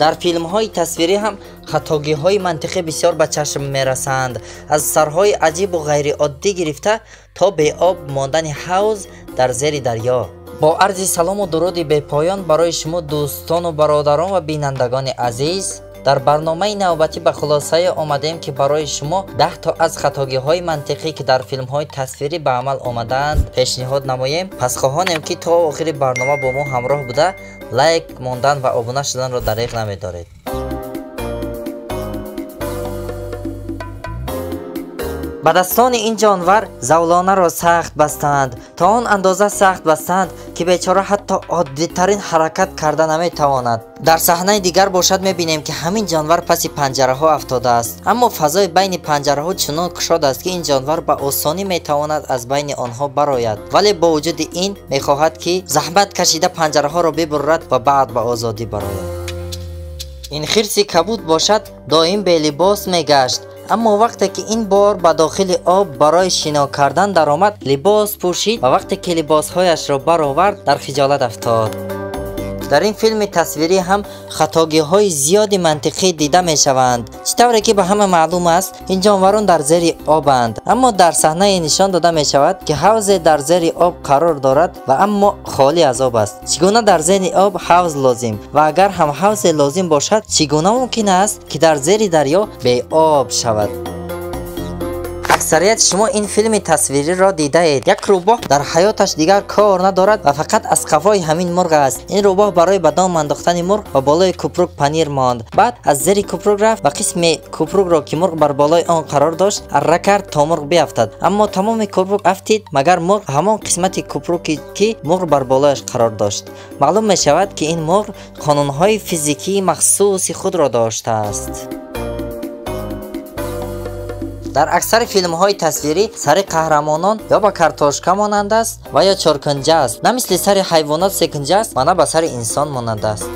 дар филмҳои тасвирӣ ҳам хатогиҳои мантиқӣ бисёр ба чашм мерасанд. аз сарҳои аҷибу ғайриоддӣ гирифта то беоб мондани ҳавз дар зери дарьё. бо арзи салому дуруди бепоён барои шумо дӯстону бародарон ва бинандагони азиз, дар барномаи навбатӣ ба хулосае омадем ки барои шумо 10 то аз хатогиҳои мантиқӣ ки дар филмҳои тасвирӣ ба амал омадаанд пешниҳод намоем. пас хоҳонем ки то охири барнома бо мо ҳамроҳ буда лайк мондан ва обуна шуданро дариқ намедоред. ба дастони ин ҷонвар завлонаро сахт бастанд, то он андоза сахт бастанд ки бечора ҳатто оддитарин ҳаракат карда наметавонад. дар саҳнаи дигар бошад мебинем ки ҳамин ҷонвар паси панҷараҳо афтодааст, аммо фазои байни панҷараҳо чунон кушод аст ки ин ҷонвар ба осонӣ метавонад аз байни онҳо барояд, вале бо вуҷуди ин мехоҳад ки заҳмат кашида панҷараҳоро бибурад ва баъд ба озодӣ барояд. ин хирси кабуд бошад доим белибос мегашт, аммо вақте ки ин бор ба дохили об барои шино кардан даромад, либос пӯшид ва вақте ки либосҳояшро баровард, дар хиҷолат афтод. дар ин филми тасвирӣ ҳам хатогиҳои зиёди мантиқӣ дида мешаванд. чӣ тавре ки ба ҳама маълум аст, ин ҷонварон дар зери обанд, аммо дар саҳнае нишон дода мешавад ки ҳавзе дар зери об қарор дорад ва аммо холӣ аз об аст. чӣ гуна дар зери об ҳавз лозим ва агар ҳам ҳавзе лозим бошад, чӣ гуна мумкин аст ки дар зери дарьё беоб шавад? аксарияти шумо ин филми тасвириро дидаед. як рӯбоҳ дар ҳаёташ дигар кор надорад ва фақат аз қафои ҳамин мурғ аст. ин рӯбоҳ барои ба дом андохтани мурғ ба болои кӯпрук панир монд. баъд аз зери кӯпрук рафт ва қисми кӯпрукро ки мурғ бар болои он қарор дошт арра кард то мурғ биафтад, аммо тамоми кӯпрук афтид магар мурғ ҳамон қисмати кӯпруке ки мурғ бар болояш қарор дошт. маълум мешавад ки ин мурғ қонунҳои физикии махсуси худро доштааст. дар аксари филмҳои тасвирӣ сари қаҳрамонон ё ба картошка монанд аст ва ё чоркунҷа аст, на мисли сари ҳайвонот секунҷа аст ва на ба сари инсон монанд аст.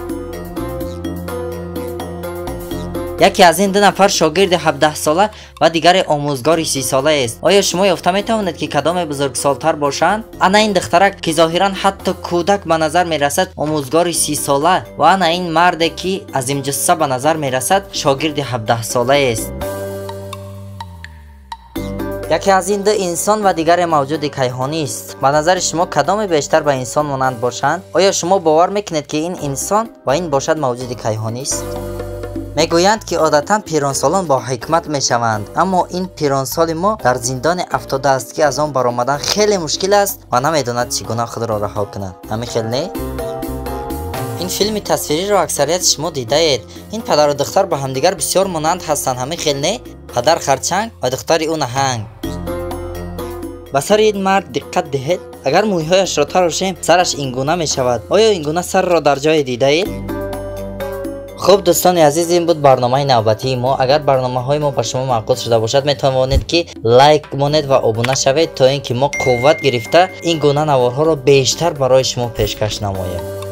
яке аз ин ду нафар шогирди 17-сола ва дигаре омӯзгори 30-солаест. оё шумо ёфта метавонед ки кадоме бузургсолтар бошанд? ана ин духтарак ки зоҳиран ҳатто кӯдак ба назар мерасад омӯзгори 30-сола ва ана ин марде ки азимҷусса ба назар мерасад шогирди 17-солаест. яке аз ин ду инсон ва дигаре мавҷуди кайҳонист. ба назари шумо кадоме бештар ба инсон монанд бошанд? оё шумо бовар мекунед ки ин инсон ва ин бошад мавҷуди кайҳонист? мегӯянд ки одатан пиронсолон бо ҳикмат мешаванд, аммо ин пиронсоли мо дар зиндоне афтодааст ки аз он баромадан хеле мушкил аст ва намедонад чӣ гуна худро раҳо кунад. ҳамин хел не? ин филми тасвириро аксарияти шумо дидаед. ин падару духтар ба ҳамдигар бисёр монанд ҳастанд. ҳамин хел не? падар харчанг ва духтари ӯ наҳанг. ба сари ин мард диққат диҳед. агар мӯйҳояшро тарошем, сараш ин гуна мешавад. оё ин гуна сарро дар ҷое дидаед? хуб дӯстони азиз, ин буд барномаи навбатии мо. агар барномаҳои мо ба шумо маъқул шуда бошад, метавонед ки лайк монед ва обуна шавед, то ин ки мо қувват гирифта ин гуна наворҳоро бештар барои шумо пешкаш намоем.